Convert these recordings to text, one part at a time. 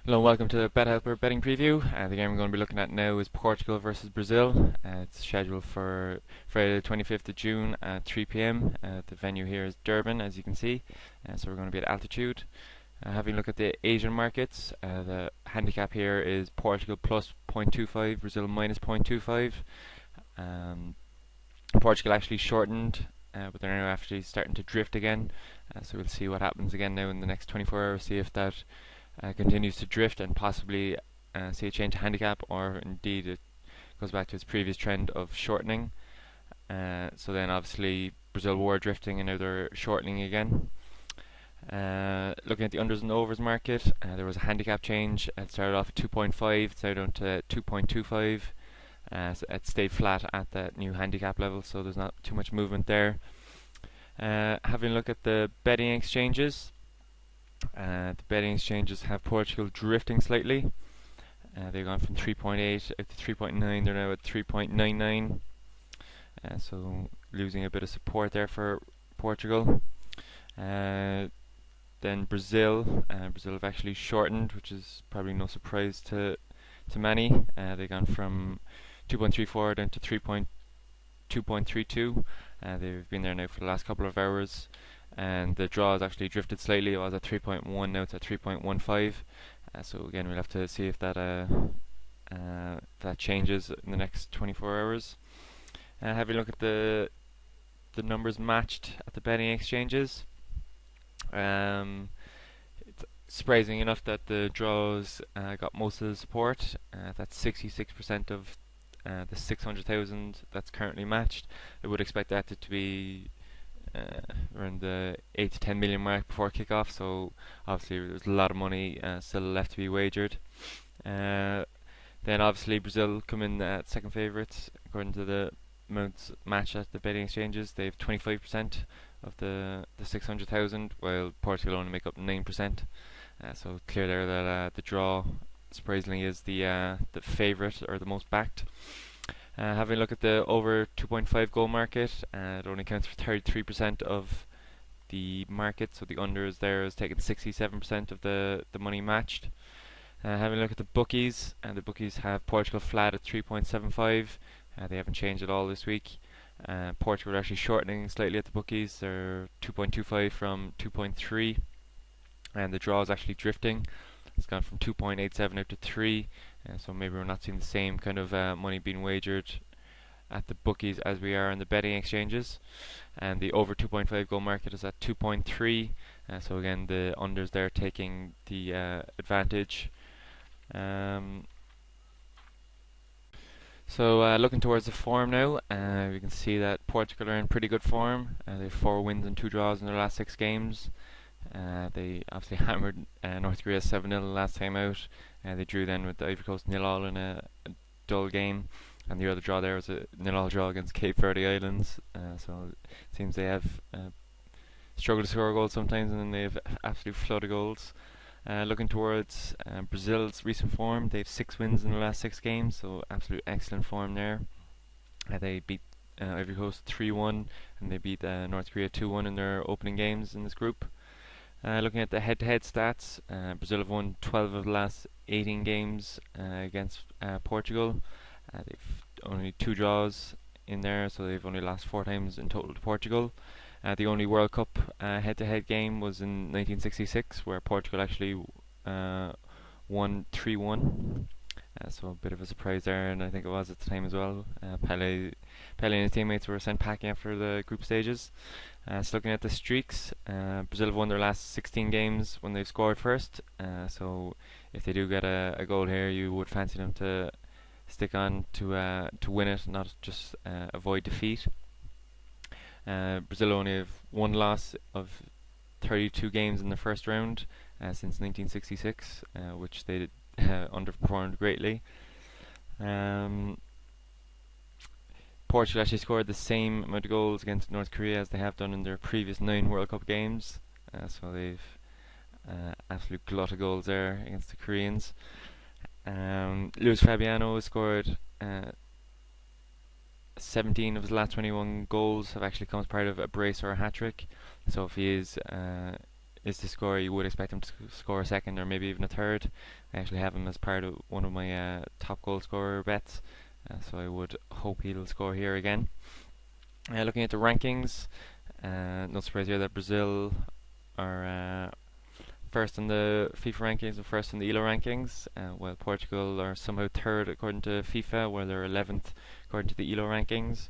Hello and welcome to the BetHelper betting preview. The game we're going to be looking at now is Portugal versus Brazil. It's scheduled for Friday the 25th of June at 3 p.m. The venue here is Durban, as you can see, so we're going to be at altitude. Having a look at the Asian markets, the handicap here is Portugal plus 0.25, Brazil minus 0.25. Portugal actually shortened, but they're now actually starting to drift again, so we'll see what happens again now in the next 24 hours, see if that continues to drift and possibly see a change to handicap, or indeed it goes back to its previous trend of shortening. So then obviously Brazil were drifting and now they're shortening again. Looking at the unders and overs market, there was a handicap change. It started off at 2.5, it's now down to 2.25. So it stayed flat at that new handicap level, so there's not too much movement there. Having a look at the betting exchanges, the betting exchanges have Portugal drifting slightly. They've gone from 3.8 up to 3.9. They're now at 3.99. So losing a bit of support there for Portugal. Then Brazil. Brazil have actually shortened, which is probably no surprise to many. They've gone from 2.34 down to 2.32. They've been there now for the last couple of hours, and the draw has actually drifted slightly. It was at 3.1, now it's at 3.15. So again, we'll have to see if that changes in the next 24 hours. Having a look at the numbers matched at the betting exchanges. It's surprising enough that the draws got most of the support. That's 66% of the 600,000 that's currently matched. I would expect that to be around the 8 to 10 million mark before kickoff, so obviously there's a lot of money still left to be wagered. Then obviously Brazil come in at second favourites according to the amounts matched at the betting exchanges. They have 25% of the 600,000, while Portugal only make up 9%. So clear there that the draw surprisingly is the favourite or the most backed. Having a look at the over 2.5 goal market, it only counts for 33% of the market, so the unders there is taking 67% of the money matched. Having a look at the bookies, the bookies have Portugal flat at 3.75. They haven't changed at all this week. Portugal are actually shortening slightly at the bookies. They're 2.25 from 2.3, and the draw is actually drifting. It's gone from 2.87 out to 3, so maybe we're not seeing the same kind of money being wagered at the bookies as we are on the betting exchanges. And the over 2.5 goal market is at 2.3, so again the unders there taking the advantage. So looking towards the form now, we can see that Portugal are in pretty good form. They have 4 wins and 2 draws in their last 6 games. They obviously hammered North Korea 7-0 last time out. They drew then with the Ivory Coast 0-0 in a dull game, and the other draw there was a 0-0 draw against Cape Verde Islands. So it seems they have struggled to score goals sometimes, and then they have absolute flood of goals. Looking towards Brazil's recent form, they have 6 wins in the last 6 games, so absolute excellent form there. They beat Ivory Coast 3-1, and they beat North Korea 2-1 in their opening games in this group. Looking at the head-to-head stats, Brazil have won 12 of the last 18 games against Portugal. They've only 2 draws in there, so they've only lost 4 times in total to Portugal. The only World Cup head-to-head game was in 1966, where Portugal actually won 3-1. So a bit of a surprise there, and I think it was at the time as well. Pele and his teammates were sent packing after the group stages. So looking at the streaks, Brazil have won their last 16 games when they've scored first. So if they do get a goal here, you would fancy them to stick on to win it, not just avoid defeat. Brazil only have 1 loss of 32 games in the first round since 1966, which they underperformed greatly. Portugal actually scored the same amount of goals against North Korea as they have done in their previous 9 World Cup games, so they've absolute glut of goals there against the Koreans. Luis Fabiano scored 17 of his last 21 goals have actually come as part of a brace or a hat-trick, so if he is is to score, you would expect him to score a second or maybe even a third. I actually have him as part of one of my top goal scorer bets, so I would hope he'll score here again. Looking at the rankings, no surprise here that Brazil are first in the FIFA rankings and first in the ELO rankings, while Portugal are somehow third according to FIFA, where they're 11th according to the ELO rankings.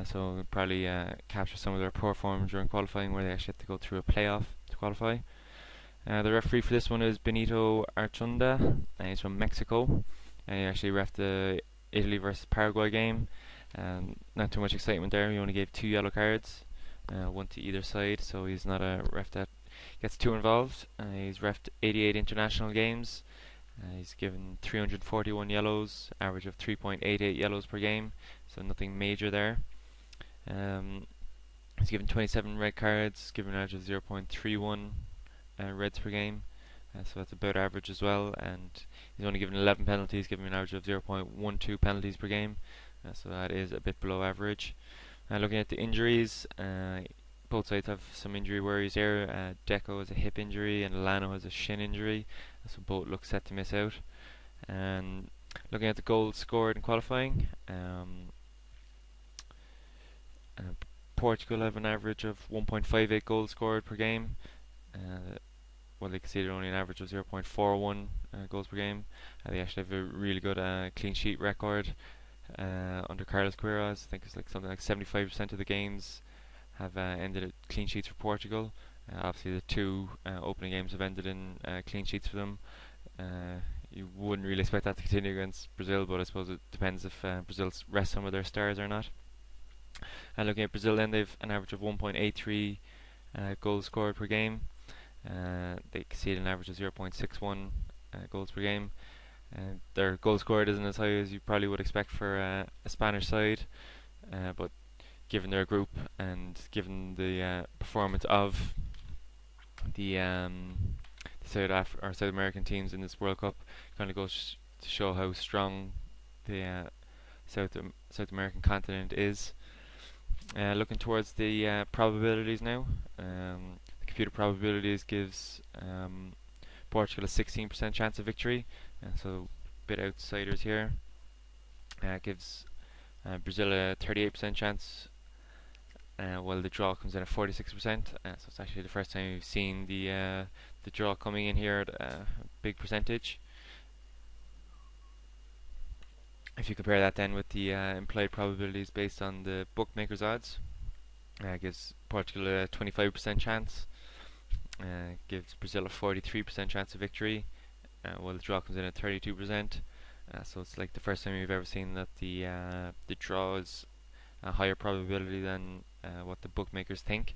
So we'll probably capture some of their poor form during qualifying, where they actually have to go through a playoff to qualify. The referee for this one is Benito Archunda, and he's from Mexico. And he actually reffed the Italy versus Paraguay game. Not too much excitement there. He only gave 2 yellow cards, one to either side, so he's not a ref that gets too involved. He's reffed 88 international games. He's given 341 yellows, average of 3.88 yellows per game, so nothing major there. He's given 27 red cards, given an average of 0.31 reds per game, so that's about average as well. And he's only given 11 penalties, giving an average of 0.12 penalties per game, so that is a bit below average. Looking at the injuries, both sides have some injury worries here. Deco has a hip injury and Lano has a shin injury, so both look set to miss out. And looking at the goals scored in qualifying, Portugal have an average of 1.58 goals scored per game, while they conceded only an average of 0.41 goals per game. They actually have a really good clean sheet record under Carlos Queiroz. I think it's like something like 75% of the games have ended at clean sheets for Portugal. Obviously the 2 opening games have ended in clean sheets for them. You wouldn't really expect that to continue against Brazil, but I suppose it depends if Brazil rest some of their stars or not. Looking at Brazil then, they've an average of 1.83 goals scored per game. They concede an average of 0.61 goals per game. Their goal scored isn't as high as you probably would expect for a Spanish side, but given their group and given the performance of the South American teams in this World Cup, kind of goes to show how strong the South American continent is. Looking towards the probabilities now, the computer probabilities gives Portugal a 16% chance of victory, so a bit outsiders here. Gives Brazil a 38% chance, while the draw comes in at 46%. So it's actually the first time we've seen the draw coming in here at a big percentage. If you compare that then with the implied probabilities based on the bookmakers odds, gives Portugal a 25% chance, gives Brazil a 43% chance of victory, while the draw comes in at 32%. So it's like the first time we've ever seen that the draw is a higher probability than what the bookmakers think.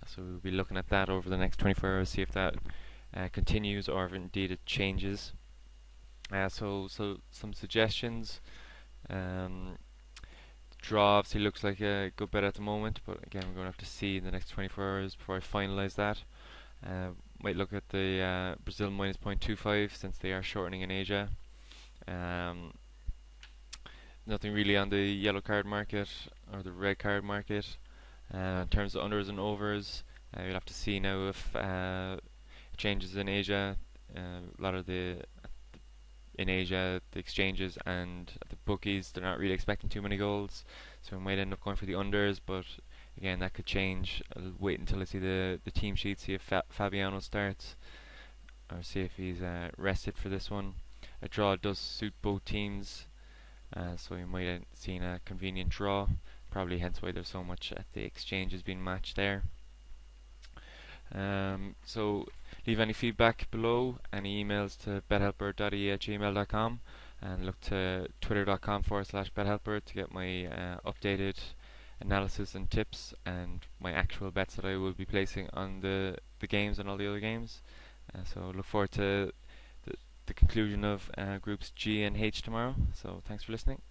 So we'll be looking at that over the next 24 hours, see if that continues or if indeed it changes. So some suggestions. Draw obviously looks like a good bet at the moment, but again we're going to have to see in the next 24 hours before I finalise that. Might look at the Brazil minus 0.25 since they are shortening in Asia. Nothing really on the yellow card market or the red card market. In terms of unders and overs, you'll have to see now if changes in Asia. A lot of in Asia, the exchanges and the bookies, they're not really expecting too many goals, so we might end up going for the unders, but again that could change. I'll wait until I see the team sheet, see if Fabiano starts or see if he's rested for this one. A draw does suit both teams, so you might end seeing a convenient draw, probably hence why there's so much at the exchanges being matched there. So leave any feedback below, any emails to BetHelper.ie at gmail.com, and look to twitter.com/BetHelper to get my updated analysis and tips and my actual bets that I will be placing on the games and all the other games. So look forward to the conclusion of groups G and H tomorrow. So thanks for listening.